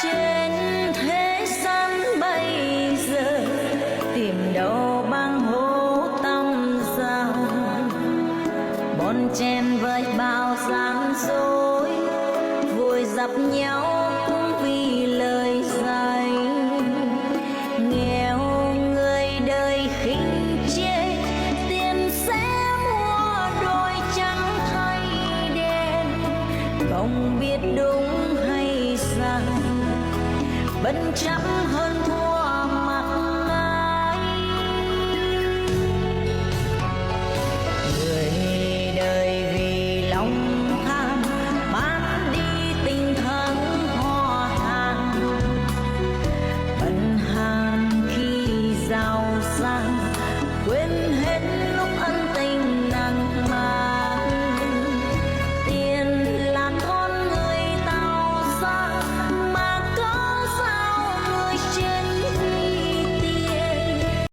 trên thế gian bây giờ tìm đâu bằng hố tăm giàu, bon chen với bao gian dối vùi dập nhau cũng vì lời dạy. Nghèo người đời khinh chê, tiền sẽ mua đôi trắng thay đen, không biết đúng hay sai, bất chấp hơn thua